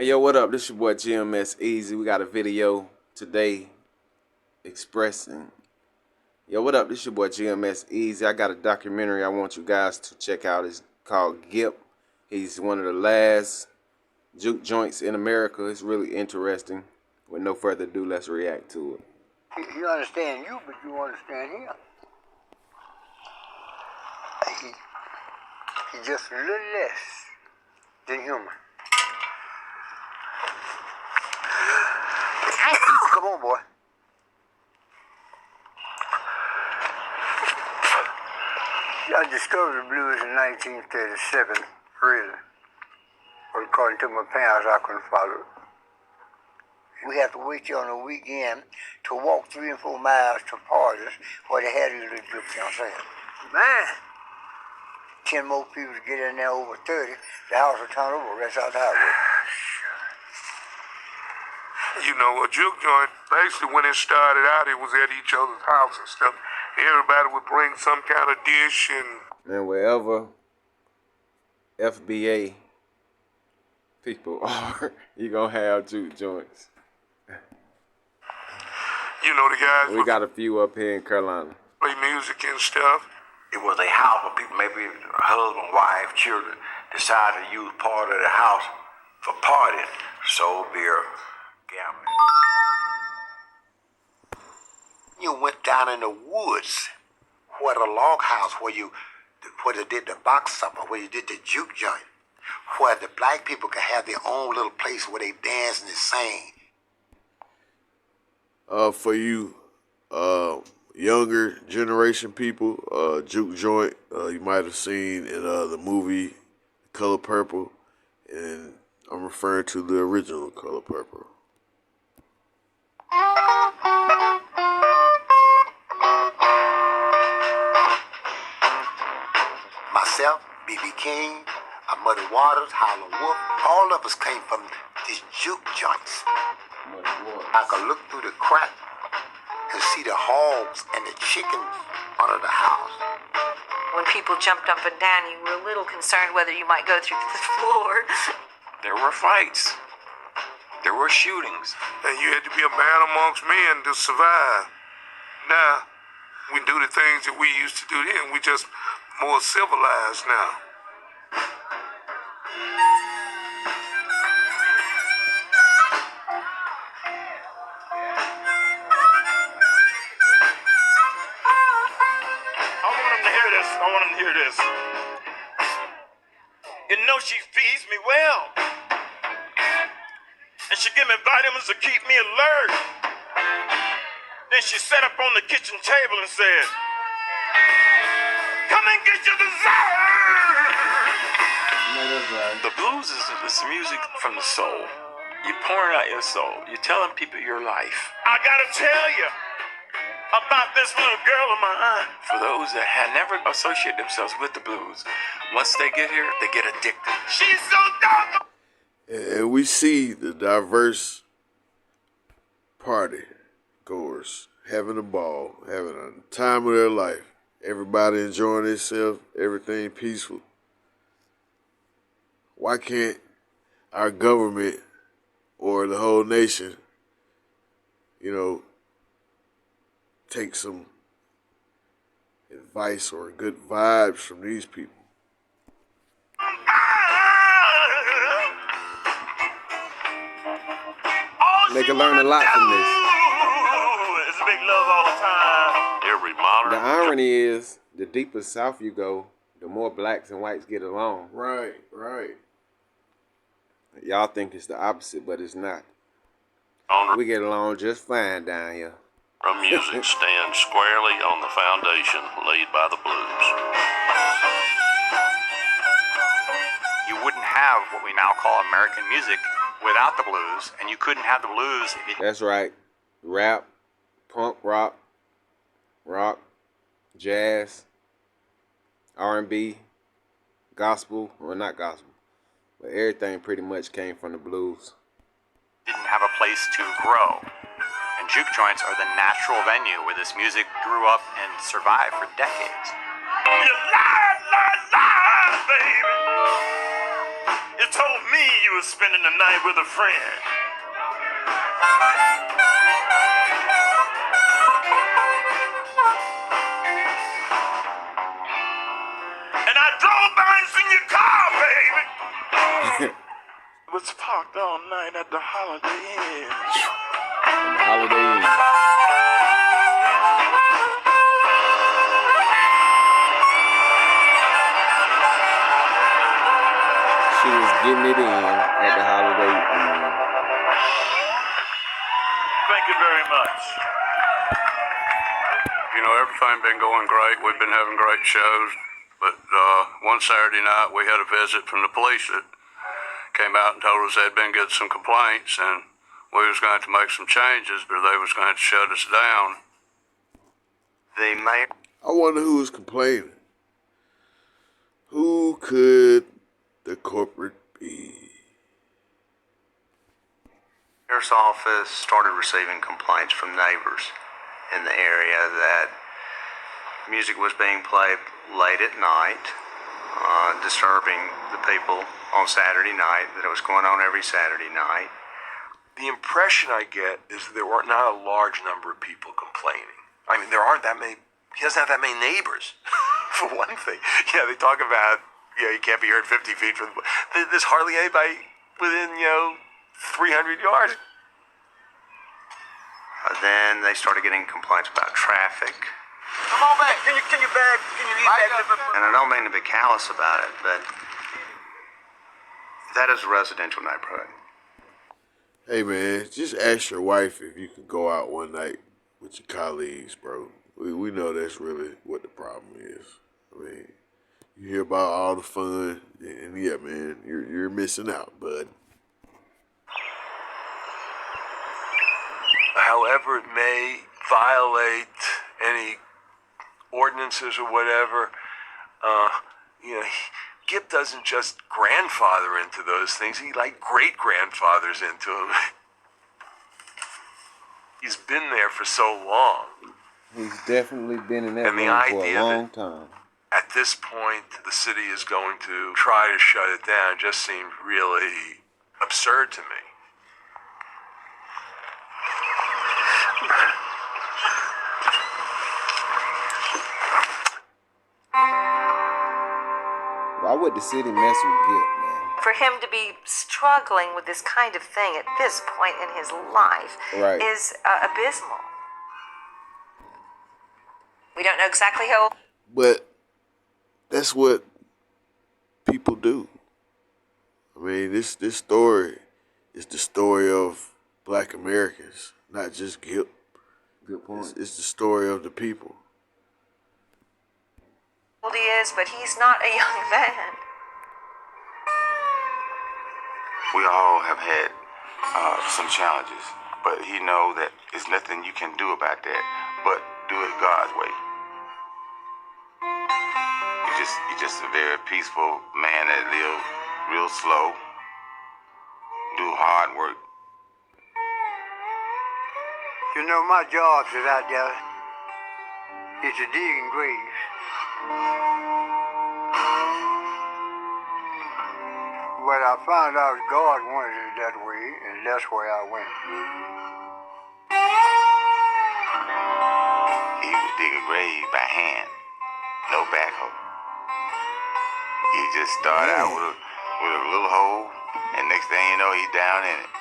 Hey yo, what up? This your boy GMS Easy. We got a video today expressing. Yo, what up? This your boy GMS Easy. I got a documentary I want you guys to check out. It's called Gip. He's one of the last juke joints in America. It's really interesting. With no further ado, let's react to it. He understand you, but you understand him. He just a little less than human. Come on, boy. I discovered the blues in 1937, really. But according to my parents, I couldn't follow it. We have to wait till on the weekend to walk 3 and 4 miles to parties where they had these little groups on sale. Man, 10 more people to get in there over 30, the house will turn over, that's how the highway. You know, a juke joint, basically when it started out, it was at each other's house and stuff. Everybody would bring some kind of dish and... And wherever FBA people are, you gonna have juke joints. You know, the guys We got a few up here in Carolina. play music and stuff. It was a house where people, maybe a husband, wife, children, decided to use part of the house for partying, sold beer, gambling. You went down in the woods, where the log house, where they did the box supper, where you did the juke joint, where the black people could have their own little place where they dance and they sing. For you younger generation people, juke joint, you might have seen in the movie Color Purple, and I'm referring to the original Color Purple. Myself, B.B. King, Muddy Waters, Howlin' Wolf, all of us came from these juke joints. I could look through the crack and see the hogs and the chickens under the house. When people jumped up and down, you were a little concerned whether you might go through the floor. There were fights. There were shootings. And you had to be a man amongst men to survive. Now, we do the things that we used to do then. We just more civilized now. I want him to hear this. You know she feeds me well. And she give me vitamins to keep me alert. Then she sat up on the kitchen table and said, "Come and get your dessert." The blues is music from the soul. You're pouring out your soul. You're telling people your life. I gotta tell you about this little girl of mine. For those that had never associated themselves with the blues, once they get here, they get addicted. She's so dope. And we see the diverse party goers having a ball, having a time of their life. Everybody enjoying themselves, everything peaceful. Why can't our government or the whole nation, take some advice or good vibes from these people? They can learn a lot from this. It's big love all the time. Every modern. The irony is, the deeper south you go, the more blacks and whites get along. Right. Y'all think it's the opposite, but it's not. We get along just fine down here. Music stands squarely on the foundation laid by the blues. You wouldn't have what we now call American music without the blues, and you couldn't have the blues if you... That's right. Rap, punk rock, jazz, R&B, gospel, well, not gospel, but everything pretty much came from the blues. Didn't have a place to grow. And juke joints are the natural venue where this music grew up and survived for decades. You lie, baby. You told me you were spending the night with a friend. And I drove by and seen your car, baby. It was parked all night at the Holiday Inn. Holiday Inn. She was getting it in at the Holiday Inn. Thank you very much. You know, everything been going great. We've been having great shows. But one Saturday night, we had a visit from the police that came out and told us they'd been getting some complaints, and we was going to have to make some changes, but they was going to have to shut us down. The mayor. I wonder who was complaining. Who could the culprit be? Mayor's office started receiving complaints from neighbors in the area that music was being played late at night, disturbing the people on Saturday night, that it was going on every Saturday night. The impression I get is that there were not a large number of people complaining. I mean, there aren't that many, he doesn't have that many neighbors, for one thing. Yeah, they talk about, you can't be heard 50 feet from the, there's hardly anybody within, 300 yards. Then they started getting complaints about traffic. Come on back. Can you eat back? And I don't mean to be callous about it, but that is a residential neighborhood. Hey man, just ask your wife if you could go out one night with your colleagues, bro. We know that's really what the problem is. I mean, you hear about all the fun, and yeah, man, you're missing out, bud. However it may violate any ordinances or whatever, Gip doesn't just grandfather into those things. He great-grandfathers into them. He's been there for so long. He's definitely been in that And the room for a idea long time. At this point, the city is going to try to shut it down just seems really absurd to me. Why would the city mess with Gip, man? For him to be struggling with this kind of thing at this point in his life Right. is abysmal. We don't know exactly how old. But that's what people do. I mean, this story is the story of Black Americans, not just Gip. Good point. It's the story of the people. He is, but he's not a young man. We all have had some challenges, but he know that there's nothing you can do about that, but do it God's way. He's just a very peaceful man that live real slow, do hard work. You know, my job is out there is to dig in graves. But I found out God wanted it that way, and that's where I went. He would dig a grave by hand, no backhoe. He just started out with a little hole, and next thing you know, he's down in it.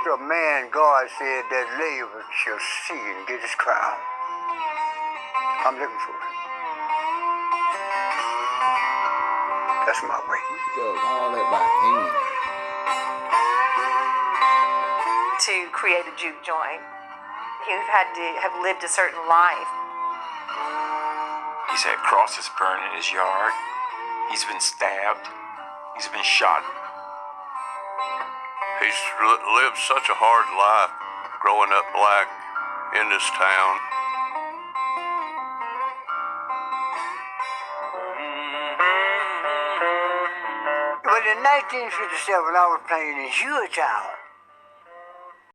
The man God said that labor shall see and get his crown. I'm looking for it. That's my way. He does all that by hand. To create a juke joint, you've had to have lived a certain life. He's had crosses burned in his yard. He's been stabbed. He's been shot. He's lived such a hard life growing up black in this town. But in 1957, I was playing in Town.